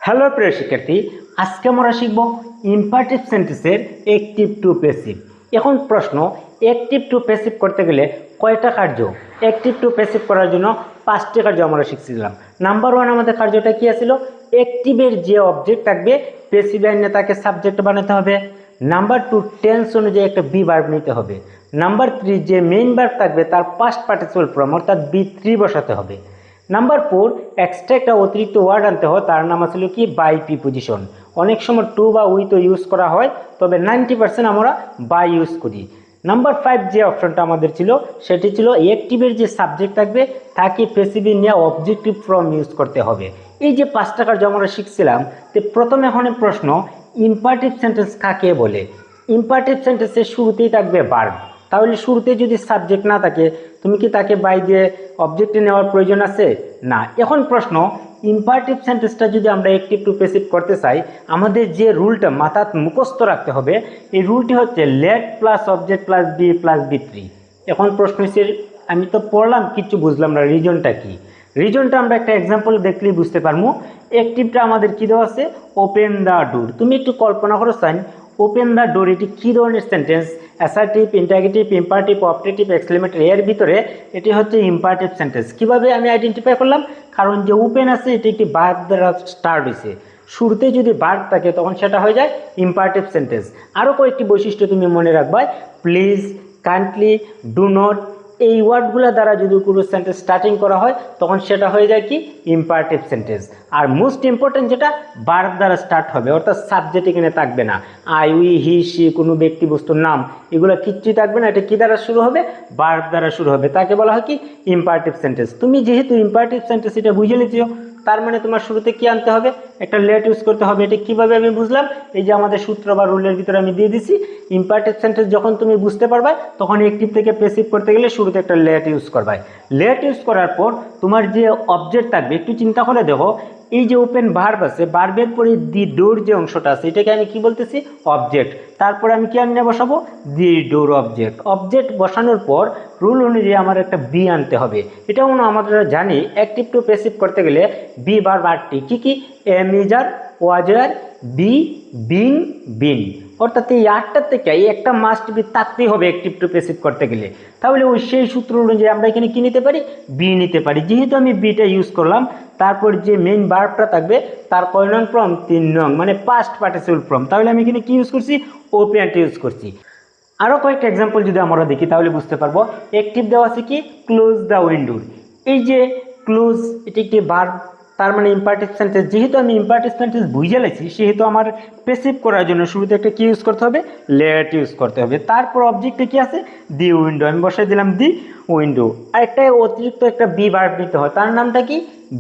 Hello প্রিয় শিক্ষার্থী, আজকে আমরা শিখব ইম্পারেটিভ সেন্টেন্সের অ্যাক্টিভ টু প্যাসিভ। এখন প্রশ্ন, অ্যাক্টিভ টু প্যাসিভ করতে গেলে কয়টা কার্য? অ্যাক্টিভ টু প্যাসিভ করার জন্য 5টি কার্য আমরা শিখছিলাম। নাম্বার 1 আমাদের কার্যটা কি ছিল? অ্যাক্টিভের যে অবজেক্ট থাকবে প্যাসিভ লাইনে তাকে সাবজেক্ট বানাতে হবে। নাম্বার 2 টেন্স অনুযায়ী একটা বি ভার্ব নিতে হবে। নাম্বার 3 যে মেইন ভার্ব থাকবে তার পাস্ট পার্টিসিপল ফর্ম অর্থাৎ বি3 বসাতে হবে। নাম্বার 4 এক্সট্রা একটা অতিরিক্ত ওয়ার্ড আনতে হয়, তার নাম আসলে কি বাই প্রিপোজিশন। অনেক সময় টু বা উইথ ইউজ করা হয়, তবে 90% আমরা বাই ইউজ করি। নাম্বার 5 যে অপশনটা আমাদের ছিল সেটি ছিল অ্যাক্টিভের যে সাবজেক্ট থাকবে তাকে প্যাসিভে নিয়ে অবজেক্টিভ ফর্ম ইউজ করতে হবে। এই যে 5টা কার্য আমরা শিখছিলাম, তো প্রথম এখন প্রশ্ন, ইম্পারেটিভ সেন্টেন্স কাকে বলে? ইম্পারেটিভ সেন্টেন্সের শুরুতেই থাকবে ভার্ব। তাহলে শুরুতে যদি সাবজেক্ট না থাকে, তুমি কি তাকে বাই দিয়ে অবজেক্টে নেওয়ার প্রয়োজন আছে? না। এখন প্রশ্ন, ইম্পারেটিভ সেন্টেন্সটা যদি আমরা অ্যাক্টিভ টু প্যাসিভ করতে চাই, আমাদের যে রুলটা মাথাত মুখস্থ রাখতে হবে, এই রুলটি হচ্ছে let plus object plus B plus বি3। এখন প্রশ্ন হচ্ছে, আমি তো পড়লাম কিচ্ছু বুঝলাম না, রিজনটা কি? রিজনটা আমরা একটা এক্সাম্পল দেখলেই বুঝতে পারবো। অ্যাক্টিভটা আমাদের কি দেওয়া আছে? Open the door. তুমি একটু কল্পনা করো চাই, ওপেন দ্য ডোর এটি কী ধরনের sentence? Assertive, interrogative, imperative, objective, exclamatory, এর ভিতরে এটি হচ্ছে ইম্পারেটিভ সেন্টেন্স। কিভাবে আমি আইডেন্টিফাই করলাম? কারণ যে ওপেন আছে এটি একটি ভার্ব দ্বারা স্টার্ট হয়েছে। শুরুতে যদি ভার্ব থাকে তখন সেটা হয়ে যায় ইম্পারেটিভ সেন্টেন্স। আরও কয়েকটি বৈশিষ্ট্য তুমি মনে রাখবা, প্লিজ, কাইন্ডলি, ডু নট, এই ওয়ার্ডগুলো দ্বারা যদি কোনো সেন্টেন্স স্টার্টিং করা হয় তখন সেটা হয়ে যায় কি? Imperative sentence. আর মোস্ট ইম্পর্টেন্ট যেটা, ভার্ব দ্বারা স্টার্ট হবে, অর্থাৎ সাবজেক্ট এখানে থাকবে না। আই, উই, হি, সি, কোনো ব্যক্তি বস্তুর নাম এগুলো কিচ্ছুই থাকবে না। এটা কি দ্বারা শুরু হবে? ভার্ব দ্বারা শুরু হবে। তাকে বলা হয় কি? Imperative sentence. তুমি যেহেতু ইম্পারেটিভ সেন্টেন্স এটা বুঝে নিচ্ছো, তার মানে তোমার শুরুতে কি আনতে হবে? একটা লেট ইউজ করতে হবে। এটা কিভাবে আমি বুঝলাম? এই যে আমাদের সূত্র বা রুলের ভিতরে আমি দিয়ে দিছি, ইম্পারেটিভ সেন্টেন্স যখন তুমি বুঝতে পারবে তখন অ্যাক্টিভ থেকে প্যাসিভ করতে গেলে শুরুতে একটা লেট ইউজ করবে। লেট ইউজ করার পর তোমার যে অবজেক্ট থাকবে, একটু চিন্তা করে দেখো, এই যে ওপেন ভার্ব আছে, ভার্বের পরে দি ডোর যে অংশটা আছে এটাকে আমি কি বলতেছি? অবজেক্ট। তারপরে আমি কি আনতে বসাবো? দি ডোর অবজেক্ট। অবজেক্ট বসানোর পর রুল অনুযায়ী আমার একটা বি আনতে হবে। এটাও আমাদের জানি অ্যাক্টিভ টু প্যাসিভ করতে গেলে বি ভার্ব 8টি। কি কি? এম, ইজার, ওয়াজার, বি, বিং, বিন। অর্থাৎ এই 8টার থেকে এই একটা মাস্ট বি থাকতেই হবে অ্যাক্টিভ টু প্যাসিভ করতে গেলে। তাহলে ওই সেই সূত্র অনুযায়ী আমরা এখানে কি নিতে পারি? বি নিতে পারি। যেহেতু আমি বিটা ইউজ করলাম, তারপর যে মেইন ভার্বটা থাকবে তার কয় নং ফর্ম? 3 নং, মানে পাস্ট পার্টিসিপল ফর্ম। তাহলে আমি এখানে কি ইউজ করছি? ওপেনটা ইউজ করছি। আরও কয়েকটা এক্সাম্পল যদি আমরা দেখি তাহলে বুঝতে পারবো। অ্যাক্টিভ দেওয়া আছে কি? Close the window. এই যে ক্লোজ, এটি একটি ভার্ব, তার মানে ইম্পারেটিভ সেন্টেন্স। যেহেতু আমি ইম্পারেটিভ সেন্টেন্স বুঝে লাইছি, সেহেতু আমার প্যাসিভ করার জন্য শুরুতে একটা কি ইউজ করতে হবে? লেট ইউজ করতে হবে। তারপর অবজেক্টে কি আছে? দি উইন্ডো, আমি বসাই দিলাম দি উইন্ডো। আর একটা অতিরিক্ত একটা বি ভার্ব নিতে হয়, তার নামটা কি?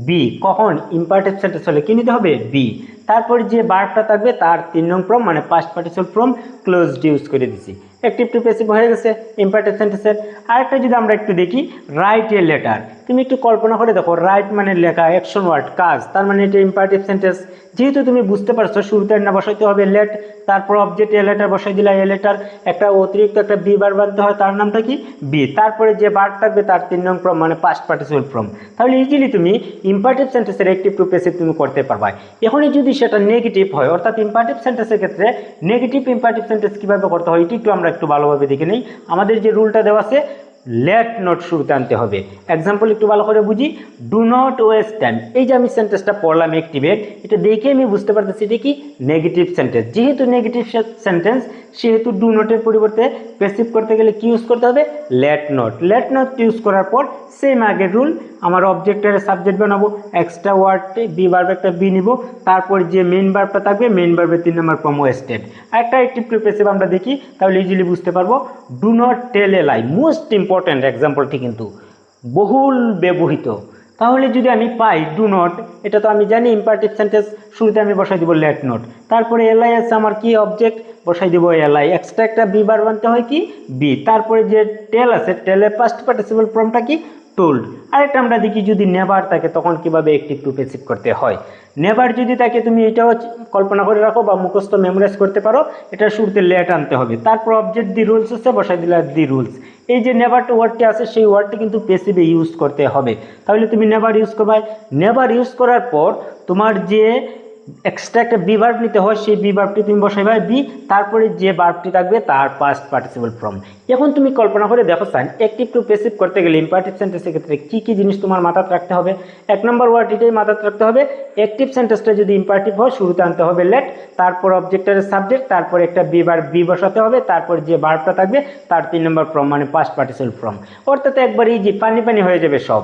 বি। কখন? ইম্পারেটিভ সেন্টেন্স হলে কি নিতে হবে? বি। তারপর যে ভার্বটা থাকবে তার 3 নং ফর্ম, মানে past participle form closed use করে দিছি। অ্যাক্টিভ টু প্যাসিভ হয়ে গেছে ইম্পারেটিভ সেন্টেন্সের। আরেকটা যদি আমরা একটু দেখি, রাইট এ লেটার। তুমি একটু কল্পনা করে দেখো, রাইট মানে লেখা, অ্যাকশন ওয়ার্ড, কাজ, তার মানে এটা ইম্পারেটিভ সেন্টেন্স। যেহেতু তুমি বুঝতে পারছো শুরুতে না বসাইতে হবে লেট, তারপর অবজেক্ট এ লেটার বসাই দিলা, এ লেটার, একটা অতিরিক্ত একটা বি ভার্ব আনতে হয়, তার নামটা কি? বি। তারপরে যে ভার্ব থাকবে তার 3 নং ফর্ম, মানে পাস্ট পার্টিসিপল ফর্ম। তাহলে ইজিলি তুমি ইম্পারেটিভ সেন্টেন্সের অ্যাক্টিভ টু প্যাসিভ তুমি করতে পারবা। এখনই যদি সেটা নেগেটিভ হয়, অর্থাৎ ইম্পারেটিভ সেন্টেন্সের ক্ষেত্রে নেগেটিভ ইম্পারেটিভ সেন্টেন্স কিভাবে করতে হয় এটি একটু ভালোভাবে দেখে নেই। আমাদের যে রুলটা দেওয়া আছে, লেট নট শুরুতে আনতে হবে। এক্সাম্পল একটু ভালো করে বুঝি, ডু নট ওয়েস্ট টাইম। এই যে আমি সেন্টেন্সটা পড়লাম অ্যাক্টিভের, এটা দেখে আমি বুঝতে পারতেছি এটা কি? Negative sentence. যেহেতু নেগেটিভ সেন্টেন্স, সেহেতু ডু নটের পরিবর্তে প্যাসিভ করতে গেলে কি ইউজ করতে হবে? Let not. Let not use করার পর সেম আগের রুল, আমার অবজেক্টের সাবজেক্ট বানাবো, এক্সট্রা ওয়ার্ড বি ভার্ব একটা বি নিব, তারপর যে মেইন ভার্বটা থাকবে মেইন ভার্বের 3 নম্বর ফর্ম ওয়েস্টেড। আরেকটা অ্যাক্টিভ টু প্যাসিভ আমরা দেখি, তাহলে ইজিলি বুঝতে পারবো। Do not tell a lie, most important এক্সাম্পলটি কিন্তু বহুল ব্যবহৃত। তাহলে যদি আমি পাই ডু নট, এটা তো আমি জানি ইম্পারেটিভ সেন্টেন্স, শুরুতে আমি বসাই দিব লেট নট। তারপরে এলআই আছে আমার কি? অবজেক্ট, বসাই দিব এলআই। এক্সট্রা একটা বি ভার্ব আনতে হয় কি? বি। তারপরে যে টেল আছে, টেলের পাস্ট পার্টিসিপল ফর্মটা কি? টোল্ড। আরেকটা আমরা দেখি, যদি নেভার থাকে তখন কিভাবে অ্যাক্টিভ টু প্যাসিভ করতে হয়। নেভার যদি থাকে, তুমি এটাও কল্পনা করে রাখো বা মুখস্থ মেমোরাইজ করতে পারো, এটা শুরুতে লেট আনতে হবে। তারপর অবজেক্ট দি রুলস আছে, বসাই দিলে দি রুলস। এই যে নেভার ওয়ার্ডটি আছে, সেই ওয়ার্ডটি কিন্তু প্যাসিভে ইউজ করতে হবে। তাহলে তুমি নেভার ইউজ করবে। নেভার ইউজ করার পর তোমার যে এক্সট্রা একটা বি ভার্ব নিতে হয়, সেই বি ভার্বটি তুমি বসাইবা বি, তারপরে যে ভার্বটি থাকবে তার পাস্ট পার্টিসিপল ফর্ম। এখন তুমি কল্পনা করে দেখো সাইন, অ্যাক্টিভ টু প্যাসিভ করতে গেলে ইম্পারেটিভ সেন্টেন্সের ক্ষেত্রে কি কি জিনিস তোমার মাথায় রাখতে হবে। এক নম্বর ওয়ার্ড এটাই মাথায় রাখতে হবে, অ্যাক্টিভ সেন্টেন্সটা যদি ইম্পারেটিভ হয় শুরুতে আনতে হবে লেট, তারপর অবজেক্টের সাবজেক্ট, তারপর একটা বি ভার্ব বি বসাতে হবে, তারপর যে ভার্বটা থাকবে তার 3 নম্বর ফর্ম মানে পাস্ট পার্টিসিপল ফর্ম। অর্থাৎ একবার ইজি, পানি পানি হয়ে যাবে সব।